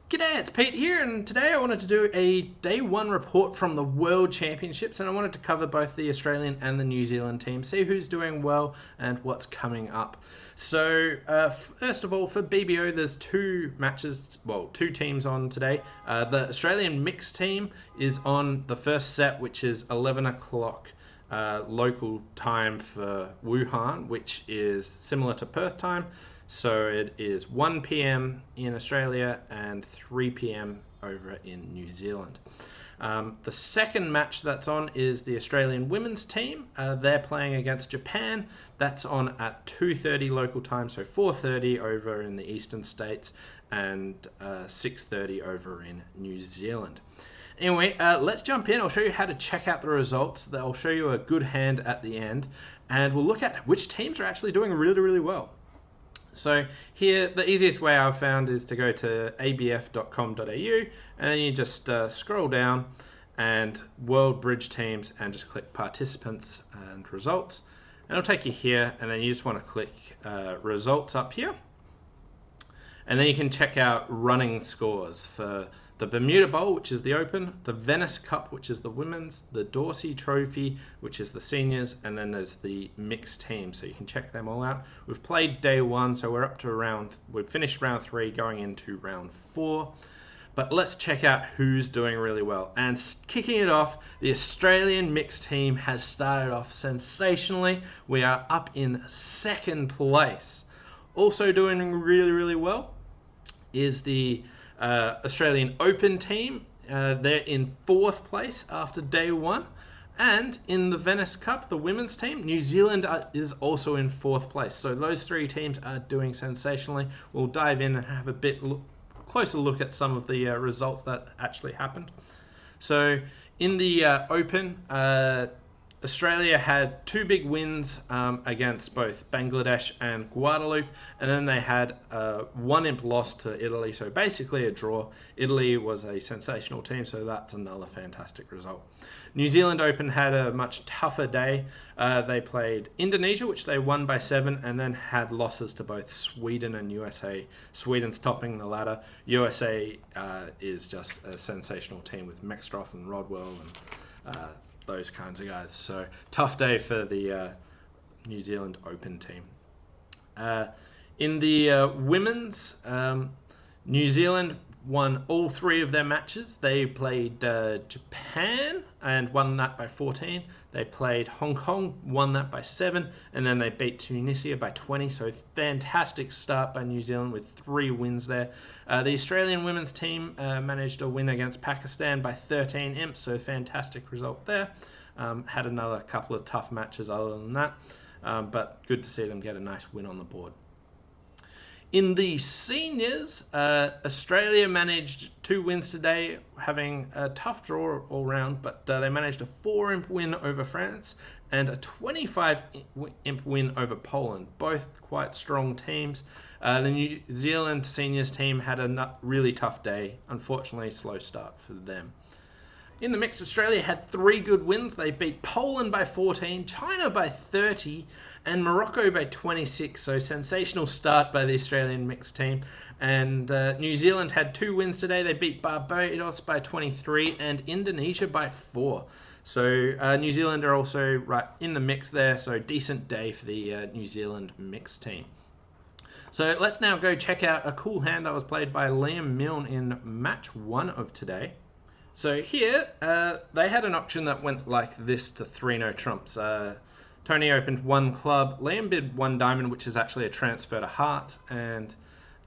G'day, it's Pete here, and today I wanted to do a day one report from the World Championships, and I wanted to cover both the Australian and the New Zealand team, see who's doing well and what's coming up. So, first of all, for BBO, there's two teams on today. The Australian mixed team is on the first set, which is 11 o'clock local time for Wuhan, which is similar to Perth time. So it is 1 p.m. in Australia and 3 p.m. over in New Zealand. The second match that's on is the Australian women's team. They're playing against Japan. That's on at 2:30 local time, so 4:30 over in the eastern states and 6:30 over in New Zealand. Anyway, let's jump in. I'll show you how to check out the results. I'll show you a good hand at the end, and we'll look at which teams are actually doing really, really well. So here, the easiest way I've found is to go to abf.com.au, and then you just scroll down and World Bridge Teams and just click Participants and Results. And it'll take you here, and then you just want to click Results up here. And then you can check out running scores for the Bermuda Bowl, which is the Open, the Venice Cup, which is the women's, the Dorsey Trophy, which is the seniors, and then there's the mixed team, so you can check them all out. We've played day one, so we've finished round 3, going into round 4. But let's check out who's doing really well. And kicking it off, the Australian mixed team has started off sensationally. We are up in second place. Also doing really, really well is the Australian Open team. They're in 4th place after day 1. And in the Venice Cup, the women's team, New Zealand is also in 4th place. So those 3 teams are doing sensationally. We'll dive in and have a closer look at some of the results that actually happened. So in the Open, Australia had 2 big wins against both Bangladesh and Guadeloupe, and then they had 1 imp loss to Italy, so basically a draw. Italy was a sensational team, so that's another fantastic result. New Zealand Open had a much tougher day. They played Indonesia, which they won by 7, and then had losses to both Sweden and USA. Sweden's topping the ladder. USA is just a sensational team with Mextroff and Rodwell and those kinds of guys. So tough day for the New Zealand Open team. In the women's, New Zealand won all 3 of their matches. They played Japan and won that by 14. They played Hong Kong, won that by 7, and then they beat Tunisia by 20. So fantastic start by New Zealand with 3 wins there. The Australian women's team managed a win against Pakistan by 13 imps, so fantastic result there. Had another couple of tough matches other than that, but good to see them get a nice win on the board. In the seniors, Australia managed 2 wins today, having a tough draw all round, but they managed a 4 imp win over France and a 25 imp win over Poland, both quite strong teams. The New Zealand seniors team had a really tough day, unfortunately slow start for them. In the mix, Australia had 3 good wins. They beat Poland by 14, China by 30, and Morocco by 26. So sensational start by the Australian mixed team. And New Zealand had 2 wins today. They beat Barbados by 23 and Indonesia by 4. So New Zealand are also right in the mix there. So decent day for the New Zealand mixed team. So let's now go check out a cool hand that was played by Liam Milne in match 1 of today. So here, they had an auction that went like this to 3 no trumps. Tony opened 1 club, Liam bid 1 diamond, which is actually a transfer to hearts, and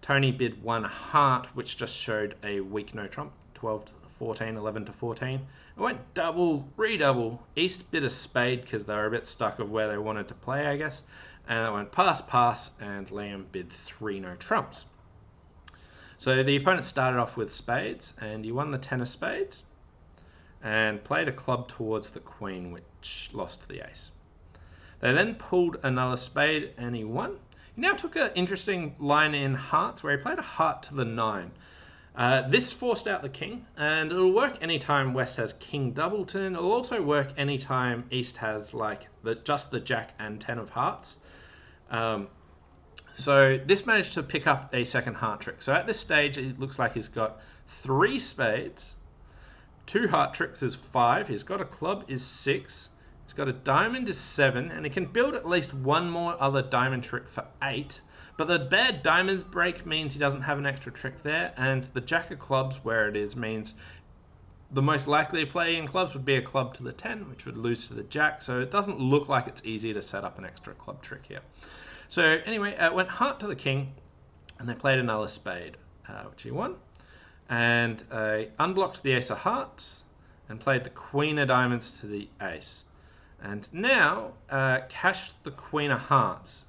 Tony bid 1 heart, which just showed a weak no trump, 12 to 14, 11 to 14. It went double, redouble. East bid a spade because they were a bit stuck of where they wanted to play, I guess. And it went pass, and Liam bid 3 no trumps. So the opponent started off with spades, and he won the 10 of spades, and played a club towards the queen, which lost to the ace. They then pulled another spade, and he won. He now took an interesting line in hearts, where he played a heart to the 9. This forced out the king, and it'll work anytime West has king doubleton. It'll also work anytime East has like just the jack and 10 of hearts. So this managed to pick up a second heart trick. So at this stage, it looks like he's got 3 spades, 2 heart tricks is 5, he's got a club is 6, he's got a diamond is 7, and he can build at least one more other diamond trick for 8. But the bad diamond break means he doesn't have an extra trick there, and the jack of clubs where it is means the most likely play in clubs would be a club to the 10, which would lose to the jack, so it doesn't look like it's easy to set up an extra club trick here. So anyway, it went heart to the king, and they played another spade, which he won, and unblocked the ace of hearts, and played the queen of diamonds to the ace. And now cashed the queen of hearts.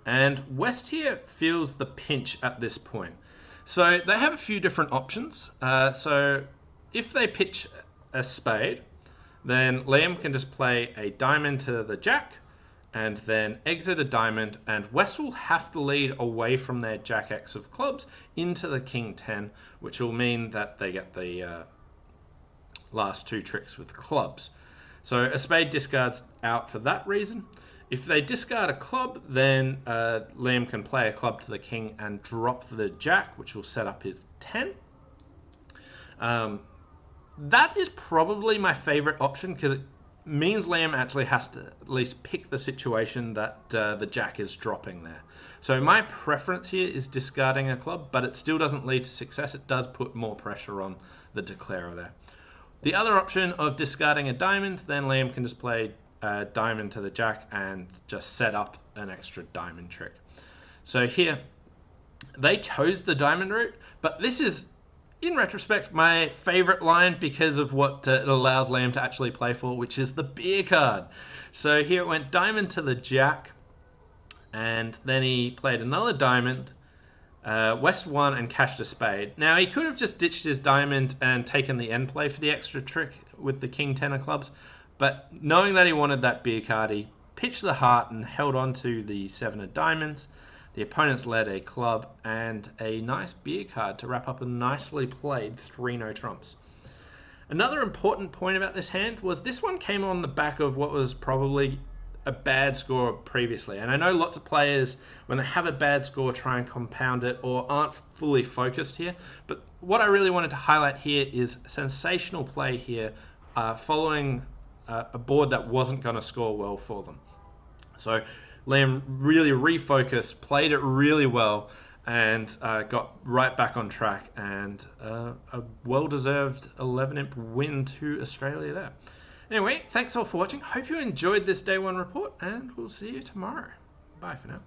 And West here feels the pinch at this point. So they have a few different options. So if they pitch a spade, then Liam can just play a diamond to the jack and then exit a diamond, and West will have to lead away from their jack X of clubs into the king 10, which will mean that they get the last 2 tricks with clubs. So a spade discards out for that reason. If they discard a club, then Liam can play a club to the king and drop the jack, which will set up his 10. That is probably my favorite option because it means Liam actually has to at least pick the situation that the jack is dropping there. So my preference here is discarding a club, but it still doesn't lead to success. It does put more pressure on the declarer there. The other option of discarding a diamond, then Liam can just play diamond to the jack and just set up an extra diamond trick. So here they chose the diamond route, but this is in retrospect my favorite line because of what it allows Liam to actually play for, which is the beer card. So here it went diamond to the jack, and then he played another diamond. West won and cashed a spade. Now he could have just ditched his diamond and taken the end play for the extra trick with the king 10 of clubs, but knowing that he wanted that beer card, he pitched the heart and held on to the 7 of diamonds. The opponents led a club and a nice beer card to wrap up a nicely played 3 no trumps. Another important point about this hand was this one came on the back of what was probably a bad score previously. And I know lots of players, when they have a bad score, try and compound it or aren't fully focused here. But what I really wanted to highlight here is sensational play here following a board that wasn't going to score well for them. So Liam really refocused, played it really well, and got right back on track, and a well-deserved 11-imp win to Australia there. Anyway, thanks all for watching. Hope you enjoyed this Day 1 report, and we'll see you tomorrow. Bye for now.